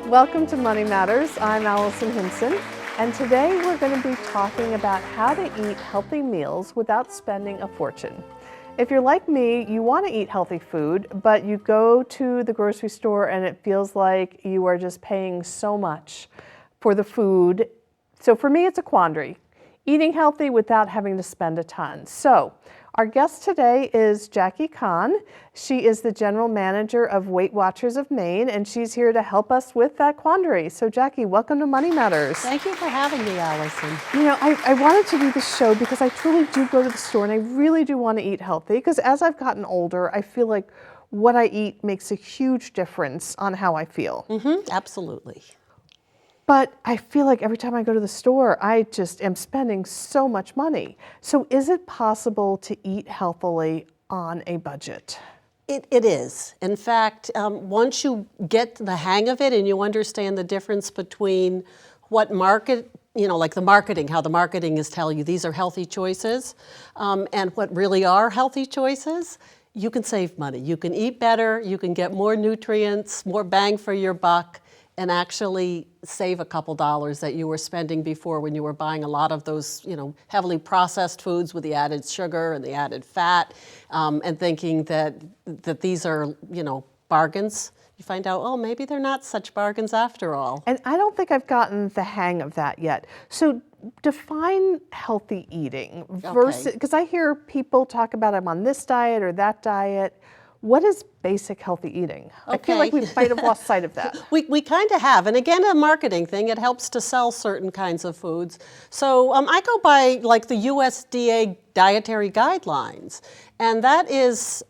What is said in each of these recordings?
Welcome to Money Matters. I'm Alison Hinson, and today we're going to be talking about how to eat healthy meals without spending a fortune. If you're like me, you want to eat healthy food, but you go to the grocery store and it feels like you are just paying so much for the food. So for me, it's a quandary. Eating healthy without having to spend a ton. So our guest today is Conn. She is the general manager of Weight Watchers of Maine, and she's here to help us with that quandary. So Jackie, welcome to Money Matters. Thank you for having me, Alison. You know, I wanted to do this show because I truly do go to the store and I really do want to eat healthy, because as I've gotten older, I feel like what I eat makes a huge difference on how I feel. Absolutely. But I feel like every time I go to the store, I just am spending so much money. So is it possible to eat healthily on a budget? It is. In fact, once you get the hang of it and you understand the difference between what market, like the marketing, how the marketing is telling you these are healthy choices, and what really are healthy choices, you can save money. You can eat better, you can get more nutrients, more bang for your buck, and actually save a couple dollars that you were spending before when you were buying a lot of those, heavily processed foods with the added sugar and the added fat, and thinking that these are, bargains. You find out, oh, maybe they're not such bargains after all. And I don't think I've gotten the hang of that yet. So define healthy eating versus, because I hear people talk about I'm on this diet or that diet. What is basic healthy eating? Okay. I feel like we might have lost sight of that. We kind of have. And again, a marketing thing, it helps to sell certain kinds of foods. So I go by like the USDA dietary guidelines. And that is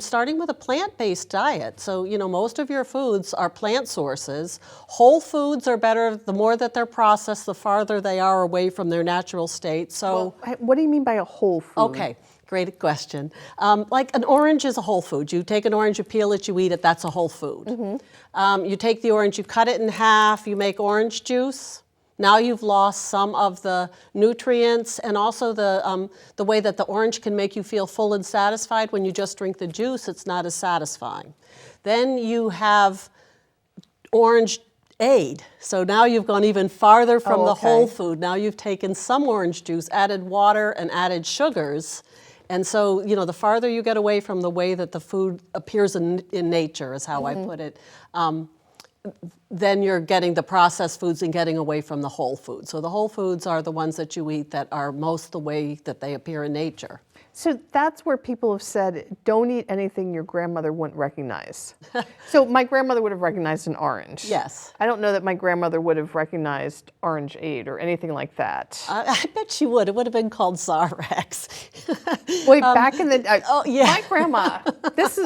starting with a plant-based diet. So, most of your foods are plant sources. Whole foods are better. The more that they're processed, the farther they are away from their natural state. So, well, what do you mean by a whole food? Okay. Great question. Like an orange is a whole food. You take an orange, you peel it, you eat it, that's a whole food. You take the orange, you cut it in half, you make orange juice. Now you've lost some of the nutrients and also the way that the orange can make you feel full and satisfied. When you just drink the juice, it's not as satisfying. Then you have orange aid. So now you've gone even farther from the whole food. Now you've taken some orange juice, added water, and added sugars. And so, the farther you get away from the way that the food appears in nature, is how I put it, then you're getting the processed foods and getting away from the whole food. So the whole foods are the ones that you eat that are most the way that they appear in nature. So that's where people have said, don't eat anything your grandmother wouldn't recognize. So my grandmother would have recognized an orange. Yes. I don't know that my grandmother would have recognized orange aid or anything like that. I bet she would. It would have been called Zarex. Wait, back in the my grandma.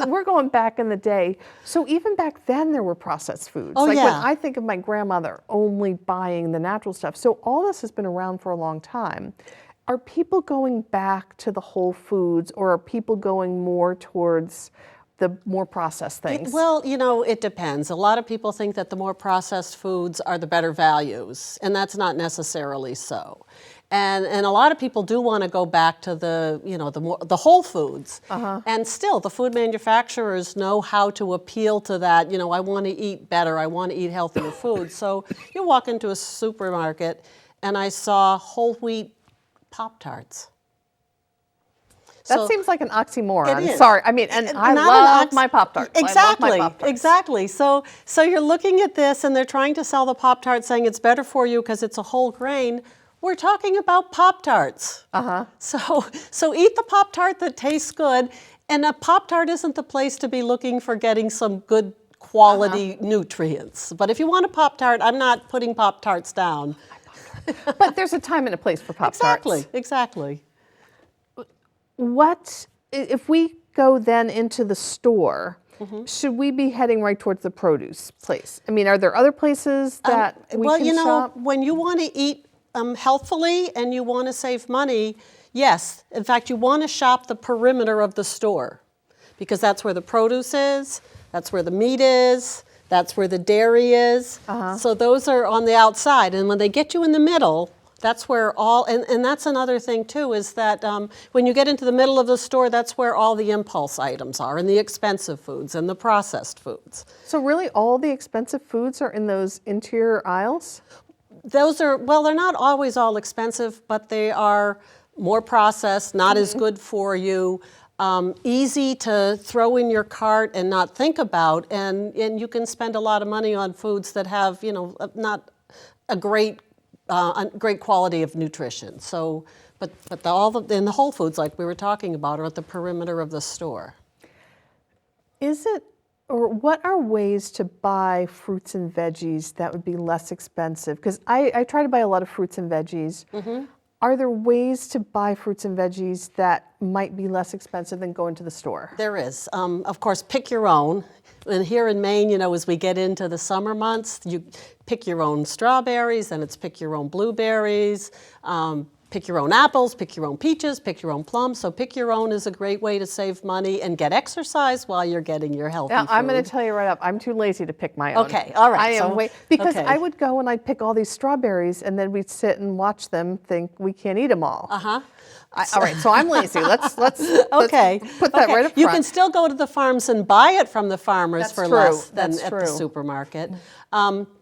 We're going back in the day. So even back then there were processed foods. Oh, when yeah. I think of my grandmother only buying the natural stuff. So all this has been around for a long time. Are people going back to the whole foods, or are people going more towards the more processed things? Well, it depends. A lot of people think that the more processed foods are the better values, and that's not necessarily so. And a lot of people do want to go back to the whole foods. And still, the food manufacturers know how to appeal to that. I want to eat better. I want to eat healthier food. So you walk into a supermarket, and I saw whole wheat Pop-Tarts. That seems like an oxymoron. It is. Sorry, I love my Pop-Tarts. Exactly. So you're looking at this, and they're trying to sell the Pop-Tart, saying it's better for you because it's a whole grain. We're talking about Pop-Tarts. So eat the Pop-Tart that tastes good, and a Pop-Tart isn't the place to be looking for getting some good quality nutrients. But if you want a Pop-Tart, I'm not putting Pop-Tarts down. But there's a time and a place for Pop-Tarts. Exactly. What, if we go then into the store, should we be heading right towards the produce place? Are there other places that we can shop? When you want to eat healthfully and you want to save money, yes. In fact, you want to shop the perimeter of the store, because that's where the produce is, that's where the meat is, that's where the dairy is. So those are on the outside. And when they get you in the middle, That's where and that's another thing too, is that when you get into the middle of the store, that's where all the impulse items are, and the expensive foods and the processed foods. So really all the expensive foods are in those interior aisles? Those are, well, they're not always all expensive, but they are more processed, not as good for you, easy to throw in your cart and not think about, and you can spend a lot of money on foods that have, not a great quality of nutrition. So, but in the Whole Foods, like we were talking about, are at the perimeter of the store. Or what are ways to buy fruits and veggies that would be less expensive? Because I try to buy a lot of fruits and veggies. Mm-hmm. Are there ways to buy fruits and veggies that might be less expensive than going to the store? There is. Of course, pick your own. And here in Maine, as we get into the summer months, you pick your own strawberries, and it's pick your own blueberries, pick your own apples, pick your own peaches, pick your own plums. So pick your own is a great way to save money and get exercise while you're getting your healthy food. I'm going to tell you right up, I'm too lazy to pick my own. Okay, all right. Because I would go and I'd pick all these strawberries, and then we'd sit and watch them, think we can't eat them all. Uh-huh. All right, so I'm lazy. Let's put that right up front. You can still go to the farms and buy it from the farmers for less than at the supermarket.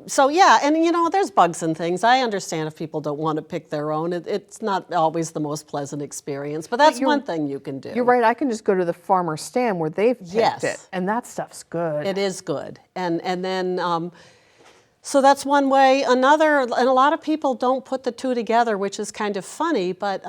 So yeah, and there's bugs and things. I understand if people don't want to pick their own. It's not always the most pleasant experience, but that's one thing you can do. You're right. I can just go to the farmer stand where they've picked it, and that stuff's good. It is good, and then. So that's one way. Another, and a lot of people don't put the two together, which is kind of funny, but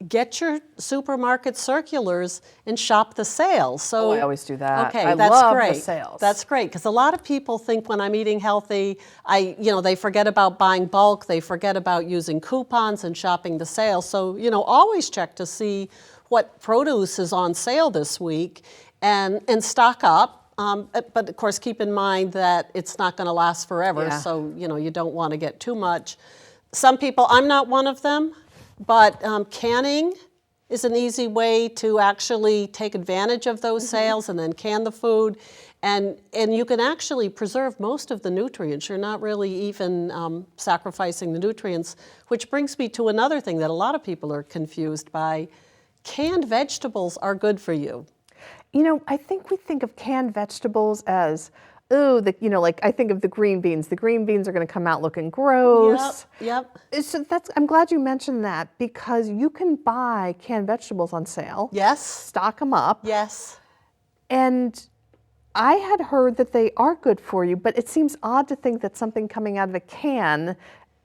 get your supermarket circulars and shop the sales. So I always do that. Okay, I that's love great. The sales. That's great, because a lot of people think when I'm eating healthy, they forget about buying bulk, they forget about using coupons and shopping the sales. So, always check to see what produce is on sale this week and stock up. But of course, keep in mind that it's not going to last forever, so you don't want to get too much. Some people, I'm not one of them, but canning is an easy way to actually take advantage of those sales and then can the food, and you can actually preserve most of the nutrients. You're not really even sacrificing the nutrients, which brings me to another thing that a lot of people are confused by. Canned vegetables are good for you. I think we think of canned vegetables as, like I think of the green beans. The green beans are going to come out looking gross. Yep. So I'm glad you mentioned that, because you can buy canned vegetables on sale. Yes. Stock them up. Yes. And I had heard that they are good for you, but it seems odd to think that something coming out of a can,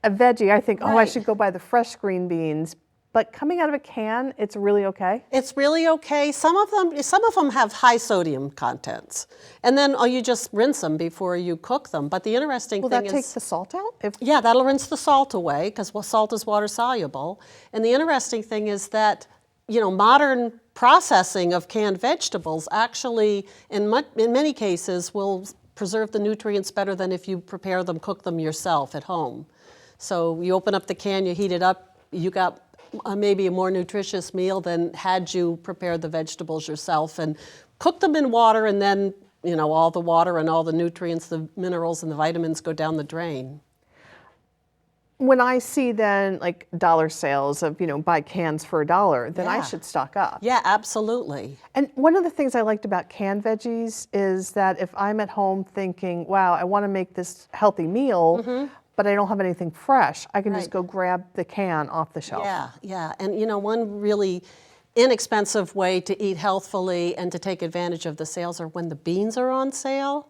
a veggie, I think, I should go buy the fresh green beans. But coming out of a can, it's really okay? It's really okay. Some of them have high sodium contents. And then you just rinse them before you cook them. But the interesting thing is... Will that take the salt out? Yeah, that'll rinse the salt away, because salt is water soluble. And the interesting thing is that, modern processing of canned vegetables actually, in many cases, will preserve the nutrients better than if you prepare them, cook them yourself at home. So you open up the can, you heat it up, you got maybe a more nutritious meal than had you prepared the vegetables yourself and cook them in water, and then all the water and all the nutrients, the minerals and the vitamins go down the drain. When I see then like dollar sales of buy cans for $1, then I should stock up. Yeah, absolutely. And one of the things I liked about canned veggies is that if I'm at home thinking, wow, I want to make this healthy meal, but I don't have anything fresh, I can just go grab the can off the shelf. Yeah. And one really inexpensive way to eat healthfully and to take advantage of the sales are when the beans are on sale.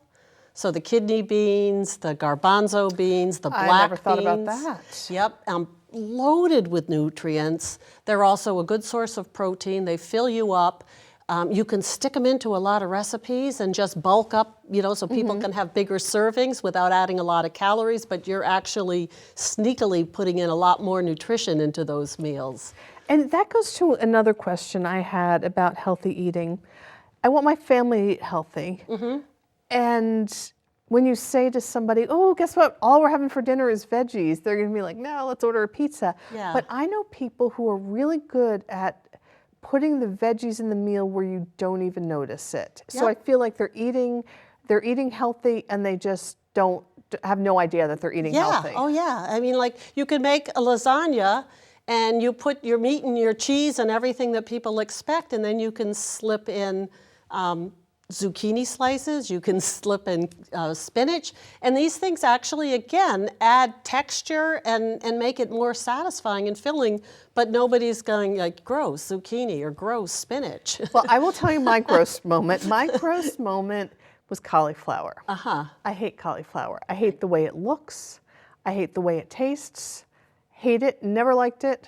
So the kidney beans, the garbanzo beans, the black beans. I never thought about that. Yep, loaded with nutrients. They're also a good source of protein. They fill you up. You can stick them into a lot of recipes and just bulk up, so people can have bigger servings without adding a lot of calories, but you're actually sneakily putting in a lot more nutrition into those meals. And that goes to another question I had about healthy eating. I want my family to eat healthy. And when you say to somebody, oh, guess what? All we're having for dinner is veggies, they're going to be like, no, let's order a pizza. Yeah. But I know people who are really good at putting the veggies in the meal where you don't even notice it. So I feel like they're eating healthy and they just don't have no idea that they're eating healthy. Oh yeah. I mean, like you can make a lasagna and you put your meat and your cheese and everything that people expect, and then you can slip in zucchini slices, you can slip in spinach, and these things actually, again, add texture and make it more satisfying and filling, but nobody's going like, gross zucchini or gross spinach. Well, I will tell you my gross moment. My gross moment was cauliflower. I hate cauliflower. I hate the way it looks. I hate the way it tastes. Hate it, never liked it.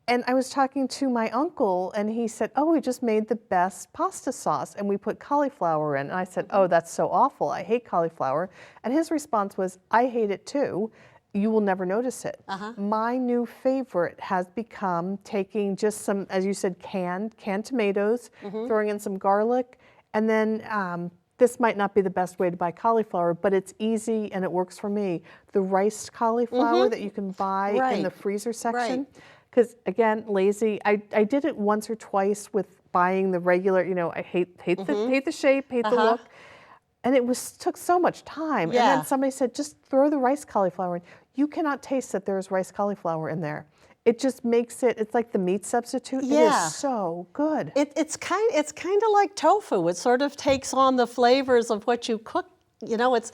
And I was talking to my uncle, and he said, oh, we just made the best pasta sauce, and we put cauliflower in. And I said, oh, that's so awful. I hate cauliflower. And his response was, I hate it too. You will never notice it. My new favorite has become taking just some, as you said, canned tomatoes, throwing in some garlic, and then this might not be the best way to buy cauliflower, but it's easy and it works for me. The riced cauliflower that you can buy in the freezer section. Because again, lazy. I did it once or twice with buying the regular, you know, I hate the shape, hate the look. And it took so much time. And then somebody said, just throw the rice cauliflower in. You cannot taste that there's rice cauliflower in there. It just makes it, it's like the meat substitute. It is so good. It's kind of like tofu. It sort of takes on the flavors of what you cook. You know, it's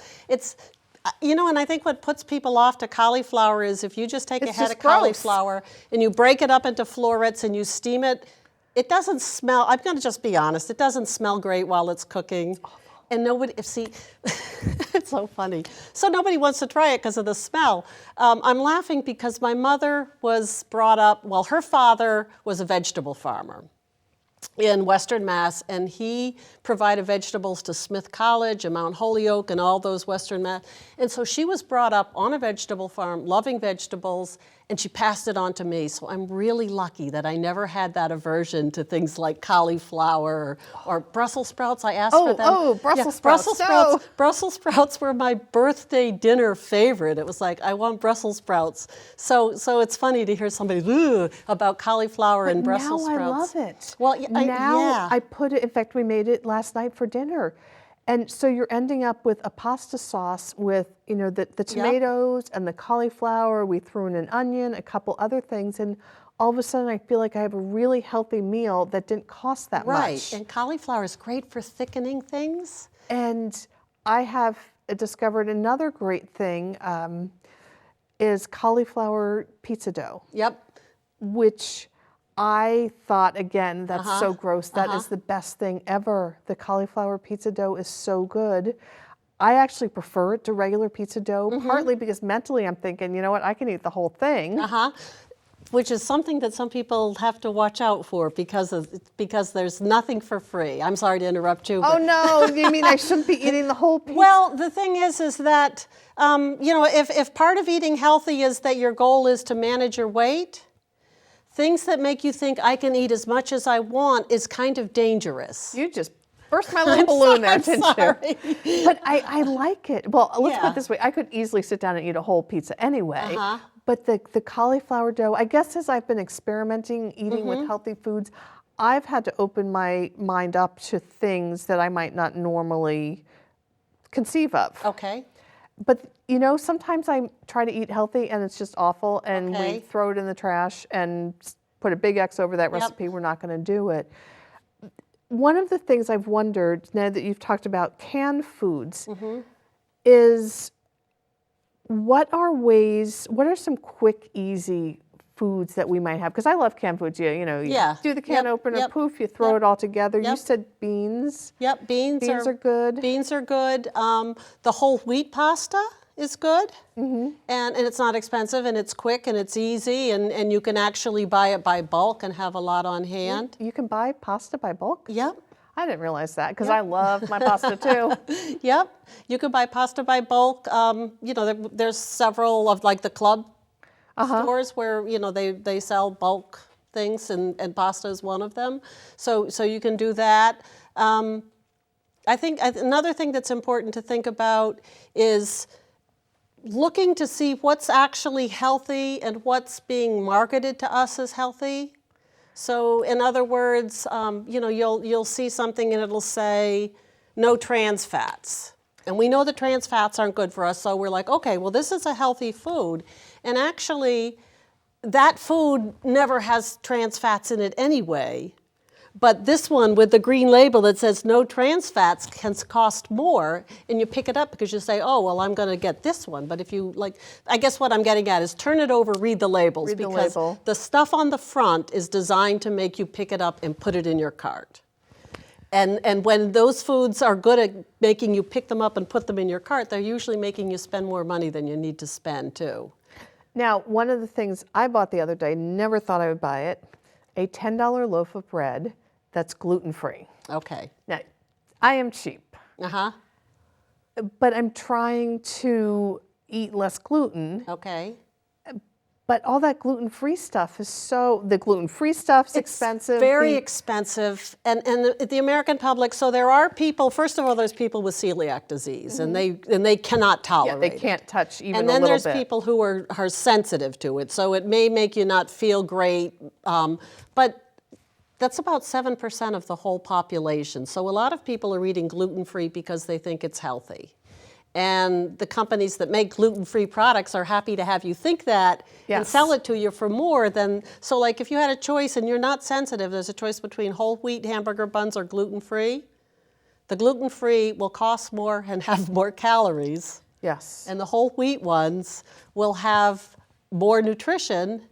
you know, and I think what puts people off to cauliflower is if you just take a head of cauliflower and you break it up into florets and you steam it, it doesn't smell, I'm going to just be honest, it doesn't smell great while it's cooking. And nobody, see, it's so funny. So nobody wants to try it because of the smell. I'm laughing because my mother was brought up, well, her father was a vegetable farmer in Western Mass, and he provided vegetables to Smith College and Mount Holyoke and all those Western Mass. And so she was brought up on a vegetable farm, loving vegetables, and she passed it on to me. So I'm really lucky that I never had that aversion to things like cauliflower or Brussels sprouts. I asked for them. Oh, Brussels sprouts. Brussels sprouts were my birthday dinner favorite. It was like, I want Brussels sprouts. So it's funny to hear somebody about cauliflower and Brussels sprouts. Now I love it. Well, I put it, in fact, we made it last night for dinner. And so you're ending up with a pasta sauce with, you know, the tomatoes and the cauliflower. We threw in an onion, a couple other things, and all of a sudden I feel like I have a really healthy meal that didn't cost that much. Right, and cauliflower is great for thickening things. And I have discovered another great thing is cauliflower pizza dough. Yep. Which I thought, again, that's so gross. That is the best thing ever. The cauliflower pizza dough is so good. I actually prefer it to regular pizza dough, partly because mentally I'm thinking, you know what, I can eat the whole thing. Which is something that some people have to watch out for because there's nothing for free. I'm sorry to interrupt you. Oh no, you mean I shouldn't be eating the whole pizza? Well, the thing is that, you know, if part of eating healthy is that your goal is to manage your weight, things that make you think I can eat as much as I want is kind of dangerous. You just burst my little balloon there, didn't you? But I like it. Well, let's put it this way. I could easily sit down and eat a whole pizza anyway. But the cauliflower dough, I guess as I've been experimenting, eating with healthy foods, I've had to open my mind up to things that I might not normally conceive of. Okay. But, you know, sometimes I try to eat healthy and it's just awful, and we throw it in the trash and put a big X over that recipe. We're not going to do it. One of the things I've wondered, now that you've talked about canned foods, is what are some quick, easy foods that we might have? Because I love canned foods. You know, you do the can opener, poof, you throw it all together. You said beans. Yep, beans are good. Beans are good. The whole wheat pasta is good, and it's not expensive, and it's quick, and it's easy, and you can actually buy it by bulk and have a lot on hand. You can buy pasta by bulk? Yep. I didn't realize that, because I love my pasta too. Yep. You can buy pasta by bulk. You know, there's several of like the club stores where, you know, they sell bulk things, and pasta is one of them. So you can do that. I think another thing that's important to think about is looking to see what's actually healthy and what's being marketed to us as healthy. So in other words, you know, you'll see something and it'll say no trans fats. And we know that trans fats aren't good for us, so we're like, okay, well, this is a healthy food. And actually, that food never has trans fats in it anyway. But this one with the green label that says no trans fats can cost more, and you pick it up because you say, oh, well, I'm going to get this one. But if you, like, I guess what I'm getting at is turn it over, read the labels. Read the because label. the stuff on the front is designed to make you pick it up and put it in your cart. And when those foods are good at making you pick them up and put them in your cart, they're usually making you spend more money than you need to spend, too. Now, one of the things I bought the other day, never thought I would buy it, a $10 loaf of bread that's gluten-free. Okay. Now, I am cheap, Uh-huh. but I'm trying to eat less gluten. Okay. But all that gluten-free stuff is the gluten-free stuff's expensive. It's very expensive. And the American public, so there are people, first of all, there's people with celiac disease, and they cannot tolerate they can't touch even a and little then bit. there's people who are sensitive to it, so it may make you not feel great, but that's about 7% of the whole population. So a lot of people are eating gluten-free because they think it's healthy. And the companies that make gluten-free products are happy to have you think that and sell it to you for more than, so like if you had a choice and you're not sensitive, there's a choice between whole wheat hamburger buns or gluten-free. The gluten-free will cost more and have more calories. Yes. And the whole wheat ones will have more nutrition,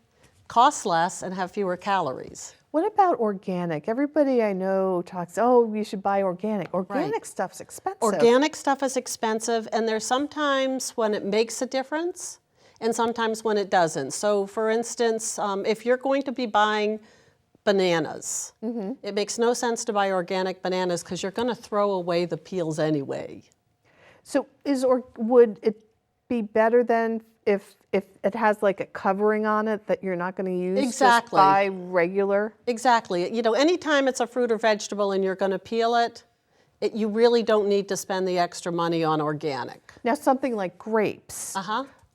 cost less, and have fewer calories. What about organic? Everybody I know talks, oh, you should buy organic. Organic stuff's expensive. Organic stuff is expensive, and there's sometimes when it makes a difference and sometimes when it doesn't. So for instance, if you're going to be buying bananas, it makes no sense to buy organic bananas because you're going to throw away the peels anyway. So would it be better then if it has like a covering on it that you're not going to use? Exactly. Just buy regular? Exactly. You know, anytime it's a fruit or vegetable and you're going to peel it, you really don't need to spend the extra money on organic. Now something like grapes,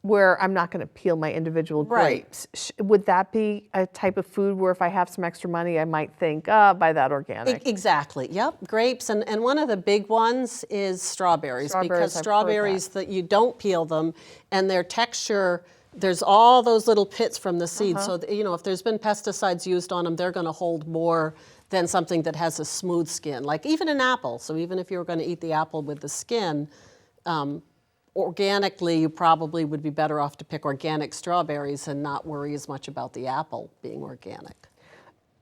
where I'm not going to peel my individual grapes, would that be a type of food where if I have some extra money, I might think, buy that organic? Exactly, yep, grapes, and one of the big ones is strawberries because strawberries that you don't peel them and their texture, there's all those little pits from the seeds, so you know, if there's been pesticides used on them, they're going to hold more than something that has a smooth skin, like even an apple. So even if you were going to eat the apple with the skin, organically, you probably would be better off to pick organic strawberries and not worry as much about the apple being organic.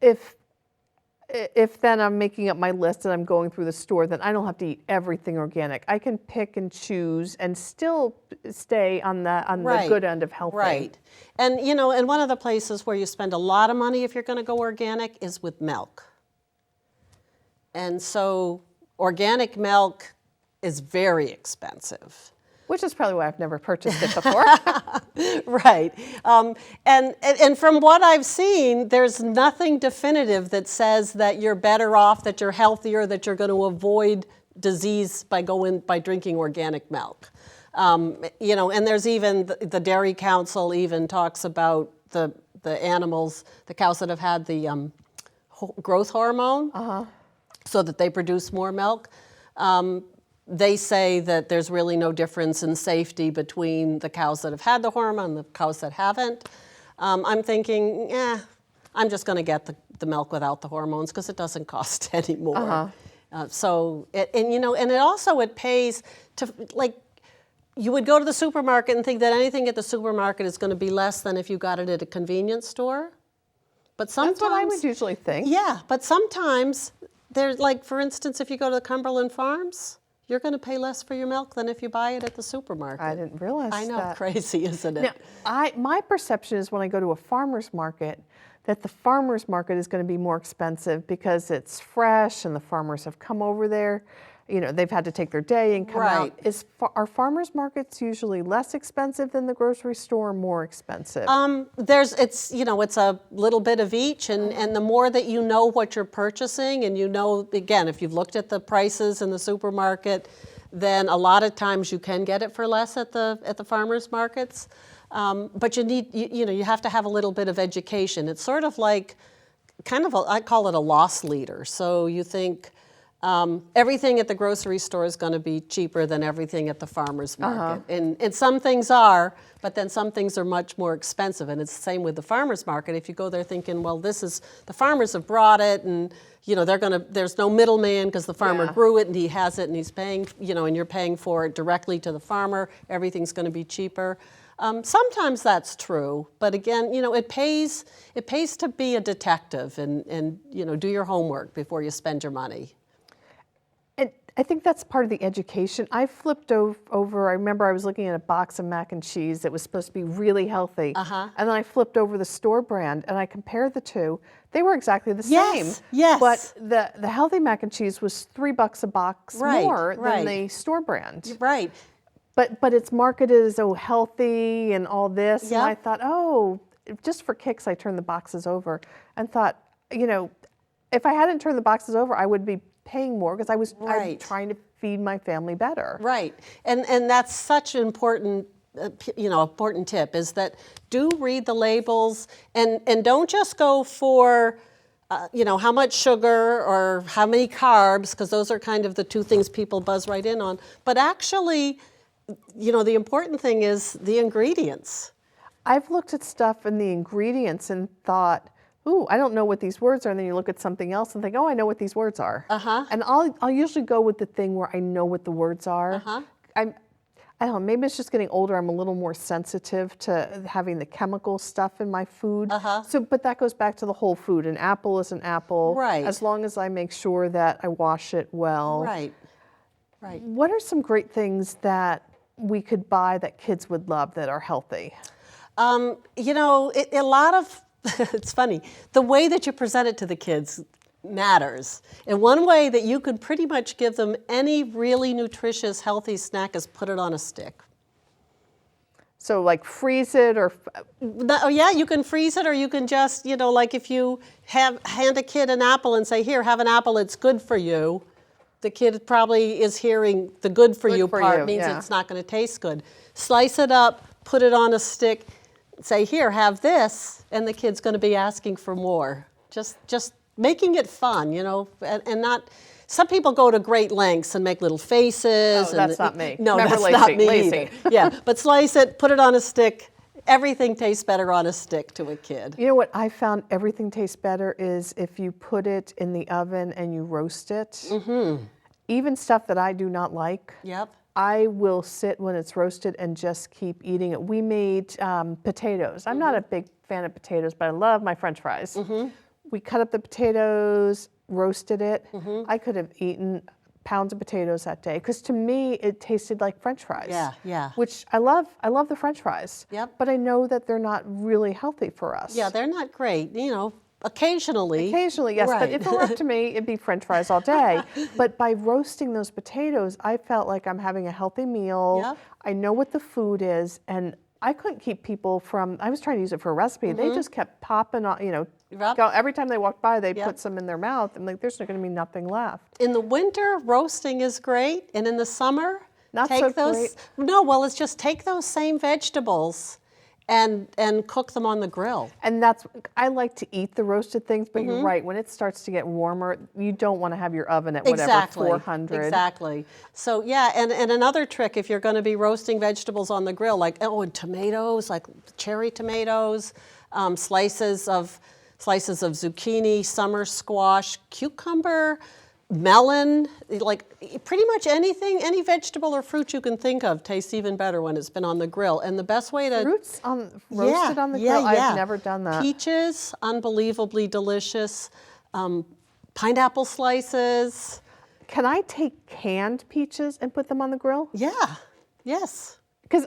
If then I'm making up my list and I'm going through the store, then I don't have to eat everything organic. I can pick and choose and still stay on the good end of healthy. Right. And you know, and one of the places where you spend a lot of money if you're going to go organic is with milk. And so organic milk is very expensive. Which is probably why I've never purchased it before. Right. And from what I've seen, there's nothing definitive that says that you're better off, that you're healthier, that you're going to avoid disease by drinking organic milk. You know, and there's even the Dairy Council even talks about the animals, the cows that have had the growth hormone, so that they produce more milk. They say that there's really no difference in safety between the cows that have had the hormone and the cows that haven't. I'm thinking, I'm just going to get the milk without the hormones because it doesn't cost any more. And you know, and it pays to, like, you would go to the supermarket and think that anything at the supermarket is going to be less than if you got it at a convenience store. But sometimes, that's what I would usually think. Yeah, but sometimes there's, like, for instance, if you go to the Cumberland Farms, you're going to pay less for your milk than if you buy it at the supermarket. I didn't realize that. I know, crazy, isn't it? Now, my perception is when I go to a farmer's market, that the farmer's market is going to be more expensive because it's fresh and the farmers have come over there. You know, they've had to take their day and come out. Are farmers markets usually less expensive than the grocery store or more expensive? It's a little bit of each, and the more that you know what you're purchasing, and you know, again, if you've looked at the prices in the supermarket, then a lot of times you can get it for less at the farmers markets. But you have to have a little bit of education. It's sort of like, I call it a loss leader. So you think, everything at the grocery store is going to be cheaper than everything at the farmer's market. And some things are, but then some things are much more expensive. And it's the same with the farmer's market. If you go there thinking, well, this is, the farmers have brought it, and there's no middleman because the farmer grew it and he has it and he's paying, and you're paying for it directly to the farmer, everything's going to be cheaper. Sometimes that's true, but again, it pays to be a detective and do your homework before you spend your money. And I think that's part of the education. I flipped over, I remember I was looking at a box of mac and cheese that was supposed to be really healthy. And then I flipped over the store brand and I compared the two. They were exactly the same. Yes. But the healthy mac and cheese was $3 a box more than the store brand. Right. But it's marketed as, healthy and all this. And I thought, just for kicks, I turned the boxes over and thought, if I hadn't turned the boxes over, I would be paying more because I was trying to feed my family better. Right. And that's such an important important tip is that do read the labels and don't just go for how much sugar or how many carbs, because those are kind of the two things people buzz right in on. But actually, the important thing is the ingredients. I've looked at stuff in the ingredients and thought, ooh, I don't know what these words are. And then you look at something else and think, oh, I know what these words are. And I'll usually go with the thing where I know what the words are. I don't know, maybe it's just getting older. I'm a little more sensitive to having the chemical stuff in my food. But that goes back to the whole food. An apple is an apple. Right. As long as I make sure that I wash it well. Right. What are some great things that we could buy that kids would love that are healthy? A lot of, it's funny, the way that you present it to the kids matters. And one way that you could pretty much give them any really nutritious, healthy snack is put it on a stick. So like freeze it or? Yeah, you can freeze it or you can just, like if you hand a kid an apple and say, here, have an apple, it's good for you. The kid probably is hearing the good for you part, means it's not going to taste good. Slice it up, put it on a stick, say, here, have this, and the kid's going to be asking for more. Just making it fun, and not, some people go to great lengths and make little faces. Oh, that's not me. No, that's not me either. Yeah, but slice it, put it on a stick. Everything tastes better on a stick to a kid. You know what I found everything tastes better is if you put it in the oven and you roast it. Even stuff that I do not like. I will sit when it's roasted and just keep eating it. We made potatoes. I'm not a big fan of potatoes, but I love my French fries. We cut up the potatoes, roasted it. I could have eaten pounds of potatoes that day because to me it tasted like French fries. Which I love. I love the French fries. But I know that they're not really healthy for us. Yeah, they're not great. Occasionally. Occasionally, yes. But if it were up to me, it'd be French fries all day. But by roasting those potatoes, I felt like I'm having a healthy meal. I know what the food is, and I couldn't keep people from, I was trying to use it for a recipe. They just kept popping on, every time they walked by, they put some in their mouth. I'm like, there's going to be nothing left. In the winter, roasting is great. And in the summer, great. No, well, it's just take those same vegetables and cook them on the grill. And I like to eat the roasted things, but you're right, when it starts to get warmer, you don't want to have your oven at whatever, 400. Exactly. So yeah, and another trick, if you're going to be roasting vegetables on the grill, like, and tomatoes, like cherry tomatoes, slices of zucchini, summer squash, cucumber, melon, like pretty much anything, any vegetable or fruit you can think of tastes even better when it's been on the grill. And the best way to... Fruits roasted on the grill? I've never done that. Peaches, unbelievably delicious. Pineapple slices. Can I take canned peaches and put them on the grill? Yeah, yes. Because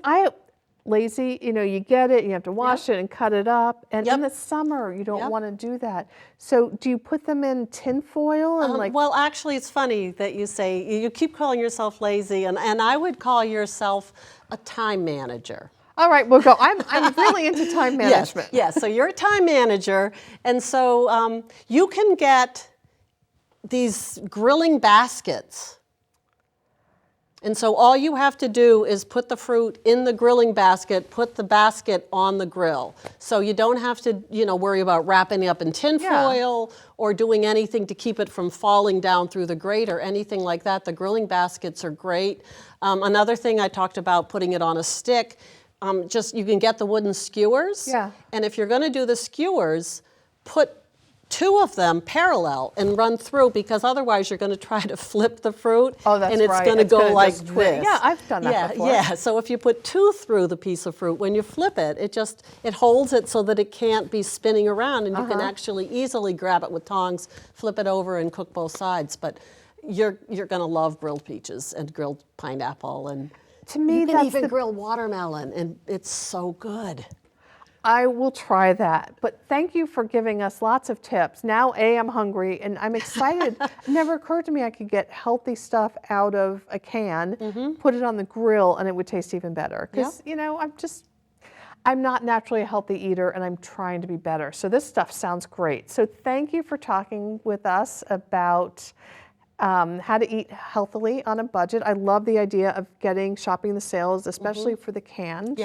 lazy, you get it, you have to wash it and cut it up. And in the summer, you don't want to do that. So do you put them in tin foil? And well, actually, it's funny that you say, you keep calling yourself lazy, and I would call yourself a time manager. All right, we'll go. I'm really into time management. Yes, so you're a time manager. And so you can get these grilling baskets. And so all you have to do is put the fruit in the grilling basket, put the basket on the grill. So you don't have to, worry about wrapping it up in tin foil or doing anything to keep it from falling down through the grate or anything like that. The grilling baskets are great. Another thing I talked about, putting it on a stick, you can get the wooden skewers. Yeah. And if you're going to do the skewers, put 2 of them parallel and run through, because otherwise you're going to try to flip the fruit. Oh, that's and it's right. going to go like just this. Yeah, I've done that before. Yeah, so if you put 2 through the piece of fruit, when you flip it, it holds it so that it can't be spinning around, and you can actually easily grab it with tongs, flip it over, and cook both sides. But you're going to love grilled peaches and grilled pineapple, and to me, you can that's even grill watermelon, and it's so good. I will try that. But thank you for giving us lots of tips. Now, I'm hungry and I'm excited. It never occurred to me I could get healthy stuff out of a can, put it on the grill, and it would taste even better. Because, I'm not naturally a healthy eater, and I'm trying to be better. So this stuff sounds great. So thank you for talking with us about how to eat healthily on a budget. I love the idea of shopping the sales, especially for the canned.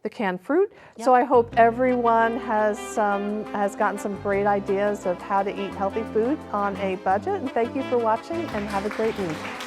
The canned fruit. So I hope everyone has gotten some great ideas of how to eat healthy food on a budget. And thank you for watching, and have a great week.